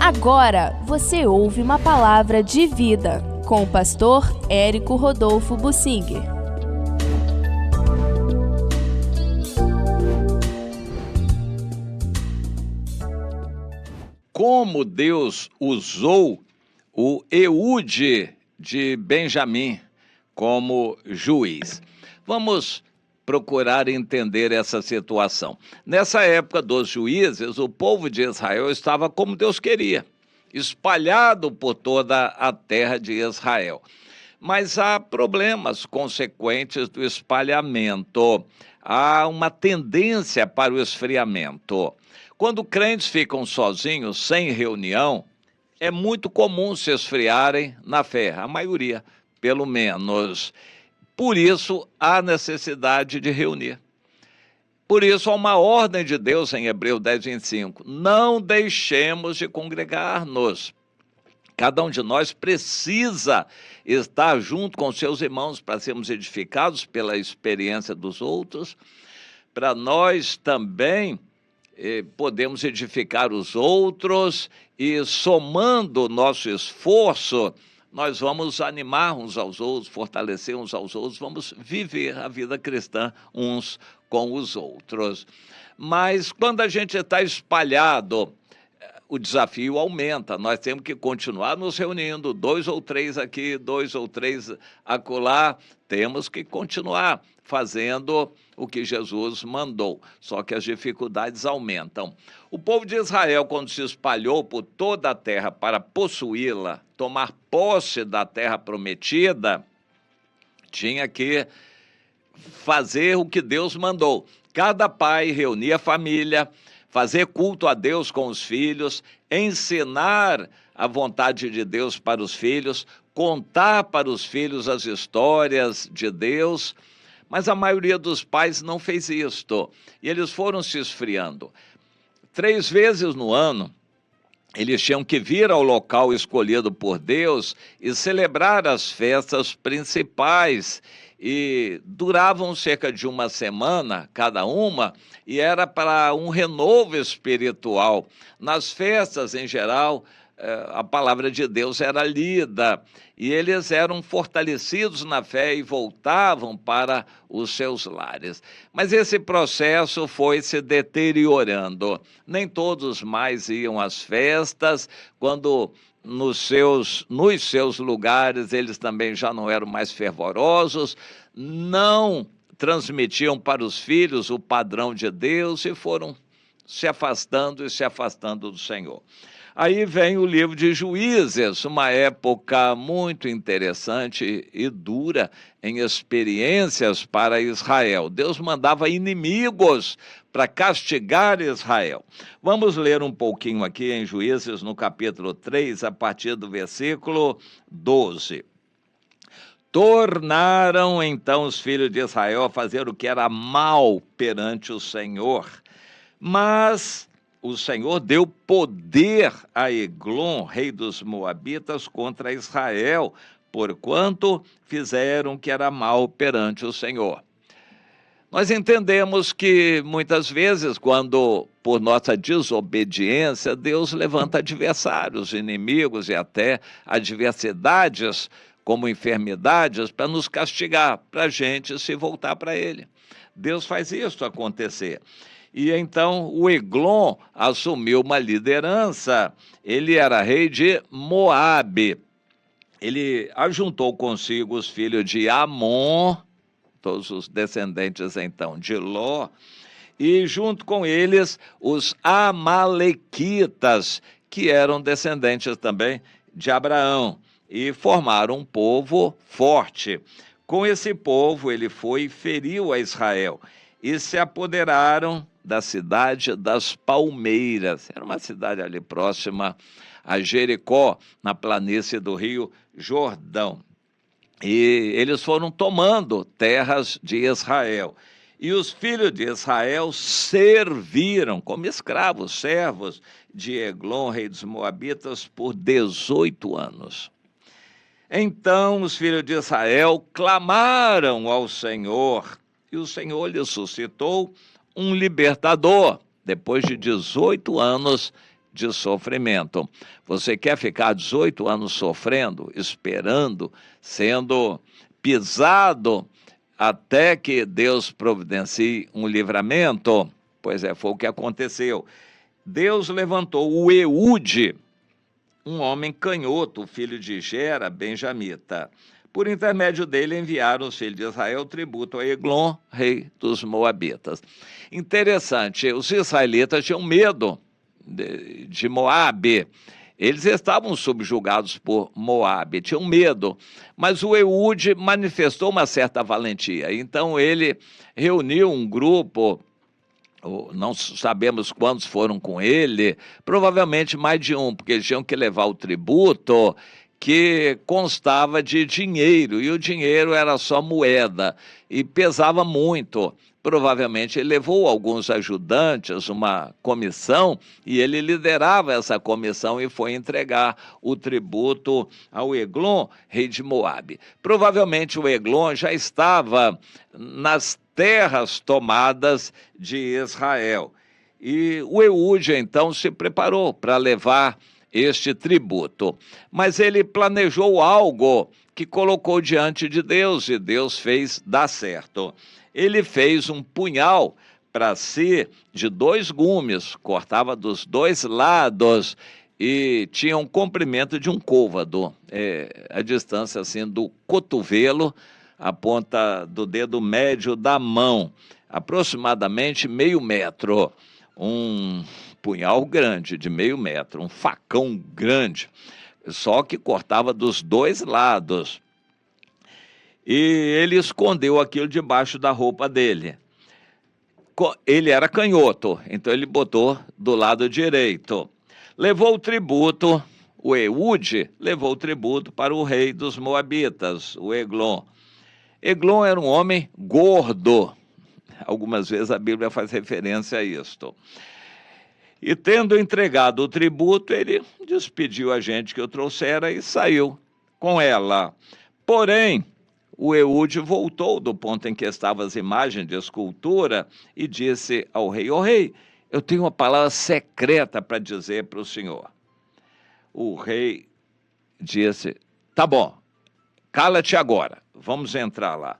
Agora você ouve uma palavra de vida com o pastor Érico Rodolfo Bussinger. Como Deus usou o Eude de Benjamim como juiz. Vamos procurar entender essa situação. Nessa época dos juízes, o povo de Israel estava como Deus queria, espalhado por toda a terra de Israel. Mas há problemas consequentes do espalhamento. Há uma tendência para o esfriamento. Quando crentes ficam sozinhos, sem reunião, é muito comum se esfriarem na fé, a maioria, pelo menos. Por isso, há necessidade de reunir. Por isso, há uma ordem de Deus em Hebreus 10:25. Não deixemos de congregar-nos. Cada um de nós precisa estar junto com seus irmãos para sermos edificados pela experiência dos outros. Para nós também podemos edificar os outros e, somando o nosso esforço, nós vamos animar uns aos outros, fortalecer uns aos outros, vamos viver a vida cristã uns com os outros. Mas quando a gente está espalhado, o desafio aumenta. Nós temos que continuar nos reunindo, 2 ou 3 aqui, 2 ou 3 acolá. Temos que continuar fazendo o que Jesus mandou, só que as dificuldades aumentam. O povo de Israel, quando se espalhou por toda a terra para possuí-la, tomar posse da terra prometida, tinha que fazer o que Deus mandou. Cada pai reunia a família, fazer culto a Deus com os filhos, ensinar a vontade de Deus para os filhos, contar para os filhos as histórias de Deus. Mas a maioria dos pais não fez isto, e eles foram se esfriando. 3 vezes no ano, eles tinham que vir ao local escolhido por Deus e celebrar as festas principais, e duravam cerca de 1 semana, cada uma, e era para um renovo espiritual. Nas festas, em geral, a palavra de Deus era lida, e eles eram fortalecidos na fé e voltavam para os seus lares. Mas esse processo foi se deteriorando. Nem todos mais iam às festas, quando nos seus lugares eles também já não eram mais fervorosos, não transmitiam para os filhos o padrão de Deus e foram se afastando do Senhor. Aí vem o livro de Juízes, uma época muito interessante e dura em experiências para Israel. Deus mandava inimigos para castigar Israel. Vamos ler um pouquinho aqui em Juízes, no capítulo 3, a partir do versículo 12. Tornaram então os filhos de Israel a fazer o que era mal perante o Senhor, mas o Senhor deu poder a Eglon, rei dos Moabitas, contra Israel, porquanto fizeram o que era mal perante o Senhor. Nós entendemos que muitas vezes, quando por nossa desobediência, Deus levanta adversários, inimigos e até adversidades, como enfermidades, para nos castigar, para a gente se voltar para Ele. Deus faz isso acontecer. E então o Eglon assumiu uma liderança. Ele era rei de Moabe. Ele ajuntou consigo os filhos de Amon, todos os descendentes então de Ló, e junto com eles os amalequitas, que eram descendentes também de Abraão, e formaram um povo forte. Com esse povo ele foi e feriu a Israel, e se apoderaram da cidade das Palmeiras. Era uma cidade ali próxima a Jericó, na planície do rio Jordão. E eles foram tomando terras de Israel. E os filhos de Israel serviram como escravos, servos de Eglon, rei dos Moabitas, por 18 anos. Então os filhos de Israel clamaram ao Senhor, e o Senhor lhes suscitou um libertador, depois de 18 anos de sofrimento. Você quer ficar 18 anos sofrendo, esperando, sendo pisado até que Deus providencie um livramento? Pois é, foi o que aconteceu. Deus levantou o Eude, um homem canhoto, filho de Gera, benjamita. Por intermédio dele enviaram os filhos de Israel tributo a Eglon, rei dos Moabitas. Interessante, os israelitas tinham medo de Moabe. Eles estavam subjugados por Moabe, tinham medo, mas o Eude manifestou uma certa valentia. Então ele reuniu um grupo, não sabemos quantos foram com ele, provavelmente mais de um, porque eles tinham que levar o tributo que constava de dinheiro, e o dinheiro era só moeda, e pesava muito. Provavelmente ele levou alguns ajudantes, uma comissão, e ele liderava essa comissão e foi entregar o tributo ao Eglon, rei de Moabe. Provavelmente o Eglon já estava nas terras tomadas de Israel. E o Eude, então, se preparou para levar este tributo. Mas ele planejou algo que colocou diante de Deus, e Deus fez dar certo. Ele fez um punhal para si de 2 gumes, cortava dos 2 lados e tinha um comprimento de um côvado, a distância assim do cotovelo, a ponta do dedo médio da mão, aproximadamente meio metro. Um punhal grande, de meio metro, um facão grande, só que cortava dos 2 lados. E ele escondeu aquilo debaixo da roupa dele. Ele era canhoto, então ele botou do lado direito. Levou o tributo, o Eude levou o tributo para o rei dos Moabitas, o Eglon. Eglon era um homem gordo. Algumas vezes a Bíblia faz referência a isto. E tendo entregado o tributo, ele despediu a gente que o trouxera e saiu com ela. Porém, o Eude voltou do ponto em que estavam as imagens de escultura e disse ao rei: "Ó rei, eu tenho uma palavra secreta para dizer para o senhor." O rei disse: "Tá bom, cala-te agora, vamos entrar lá."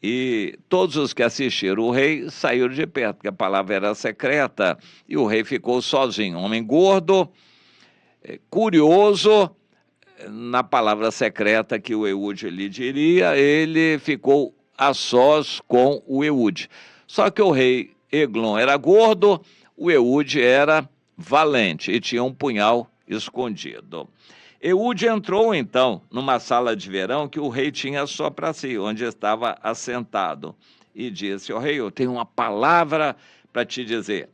E todos os que assistiram o rei saíram de perto, porque a palavra era secreta, e o rei ficou sozinho. Um homem gordo, curioso, na palavra secreta que o Eude lhe diria, ele ficou a sós com o Eude. Só que o rei Eglon era gordo, o Eude era valente e tinha um punhal escondido. Eude entrou, então, numa sala de verão que o rei tinha só para si, onde estava assentado, e disse: "Ó rei, eu tenho uma palavra para te dizer."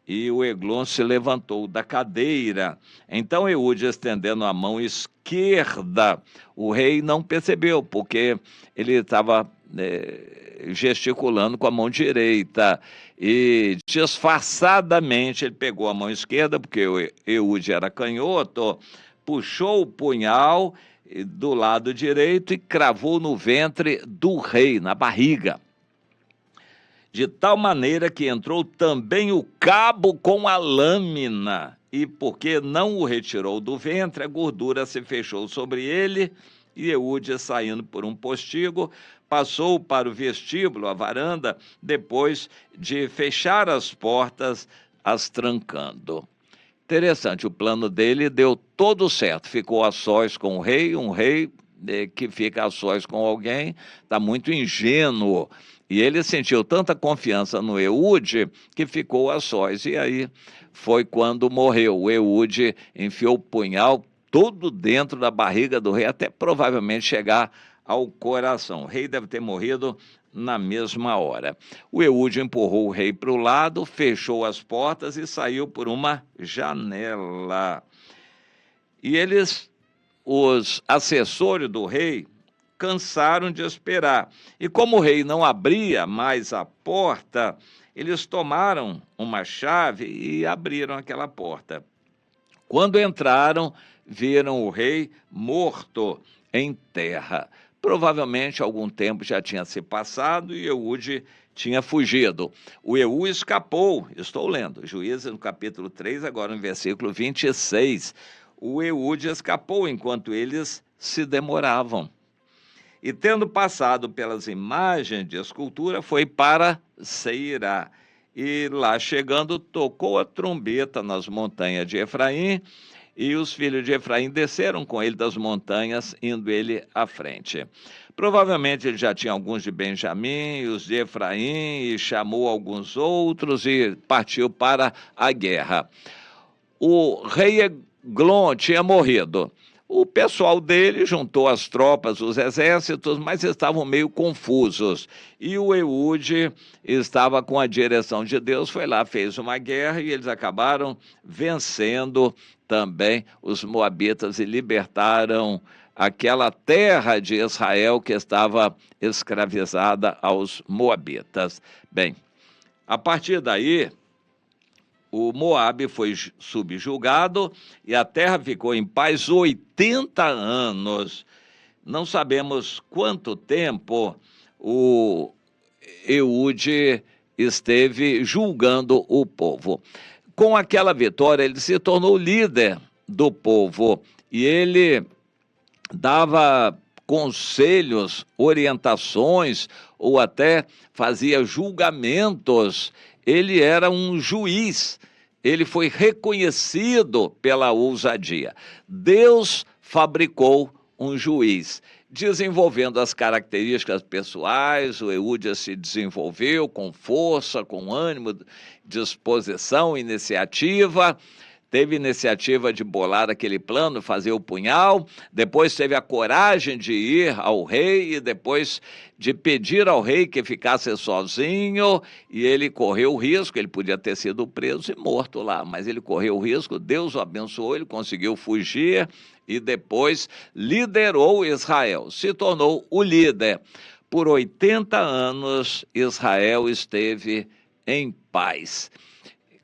E o Eglon se levantou da cadeira. Então Eude, estendendo a mão esquerda, o rei não percebeu, porque ele estava gesticulando com a mão direita. E disfarçadamente ele pegou a mão esquerda, porque o Eude era canhoto, puxou o punhal do lado direito e cravou no ventre do rei, na barriga, de tal maneira que entrou também o cabo com a lâmina, e porque não o retirou do ventre, a gordura se fechou sobre ele, e Eude, saindo por um postigo, passou para o vestíbulo, a varanda, depois de fechar as portas, as trancando. Interessante, o plano dele deu todo certo, ficou a sós com o rei, um rei que fica a sós com alguém, está muito ingênuo, e ele sentiu tanta confiança no Eude que ficou a sós, e aí foi quando morreu. O Eude enfiou o punhal todo dentro da barriga do rei, até provavelmente chegar ao coração. O rei deve ter morrido na mesma hora. O Eude empurrou o rei para o lado, fechou as portas e saiu por uma janela. E os assessores do rei, cansaram de esperar. E como o rei não abria mais a porta, eles tomaram uma chave e abriram aquela porta. Quando entraram, viram o rei morto em terra. Provavelmente algum tempo já tinha se passado e Eude tinha fugido. O Eú escapou, estou lendo, Juízes no capítulo 3, agora no versículo 26. O Eude escapou enquanto eles se demoravam. E tendo passado pelas imagens de escultura, foi para Seirá. E lá chegando, tocou a trombeta nas montanhas de Efraim, e os filhos de Efraim desceram com ele das montanhas, indo ele à frente. Provavelmente ele já tinha alguns de Benjamim, os de Efraim, e chamou alguns outros e partiu para a guerra. O rei Eglon tinha morrido. O pessoal dele juntou as tropas, os exércitos, mas estavam meio confusos. E o Eude estava com a direção de Deus, foi lá, fez uma guerra e eles acabaram vencendo também os moabitas e libertaram aquela terra de Israel que estava escravizada aos moabitas. Bem, a partir daí, o Moabe foi subjugado e a terra ficou em paz 80 anos. Não sabemos quanto tempo o Eude esteve julgando o povo. Com aquela vitória, ele se tornou líder do povo e ele dava conselhos, orientações ou até fazia julgamentos. Ele era um juiz, ele foi reconhecido pela ousadia. Deus fabricou um juiz, desenvolvendo as características pessoais. O Eude se desenvolveu com força, com ânimo, disposição, iniciativa. Teve iniciativa de bolar aquele plano, fazer o punhal, depois teve a coragem de ir ao rei e depois de pedir ao rei que ficasse sozinho, e ele correu o risco, ele podia ter sido preso e morto lá, mas ele correu o risco, Deus o abençoou, ele conseguiu fugir e depois liderou Israel, se tornou o líder. Por 80 anos, Israel esteve em paz.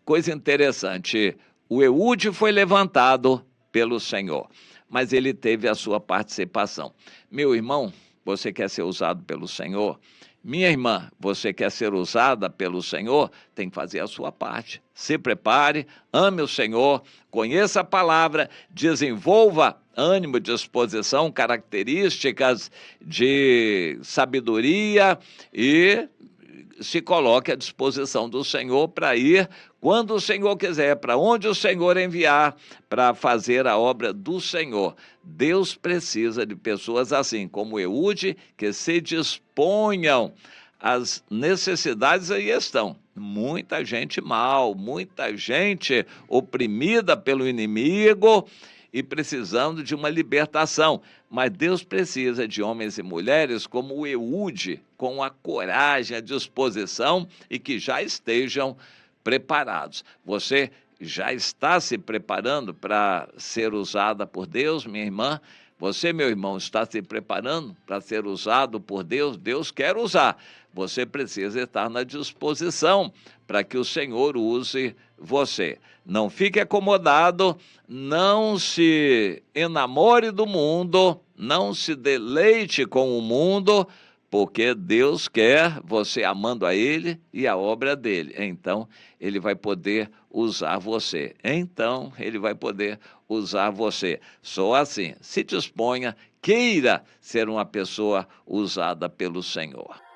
Coisa interessante, o Eude foi levantado pelo Senhor, mas ele teve a sua participação. Meu irmão, você quer ser usado pelo Senhor? Minha irmã, você quer ser usada pelo Senhor? Tem que fazer a sua parte. Se prepare, ame o Senhor, conheça a palavra, desenvolva ânimo, disposição, características de sabedoria e se coloque à disposição do Senhor para ir quando o Senhor quiser, para onde o Senhor enviar, para fazer a obra do Senhor. Deus precisa de pessoas assim, como Eude, que se disponham. As necessidades aí estão. Muita gente mal, muita gente oprimida pelo inimigo e precisando de uma libertação. Mas Deus precisa de homens e mulheres como o Eude, com a coragem, a disposição e que já estejam preparados. Você já está se preparando para ser usada por Deus, minha irmã? Você, meu irmão, está se preparando para ser usado por Deus? Deus quer usar. Você precisa estar na disposição para que o Senhor use você. Não fique acomodado, não se enamore do mundo, não se deleite com o mundo, porque Deus quer você amando a Ele e a obra dEle. Então, Ele vai poder usar você. Então, Ele vai poder usar você. Só assim, se disponha, queira ser uma pessoa usada pelo Senhor.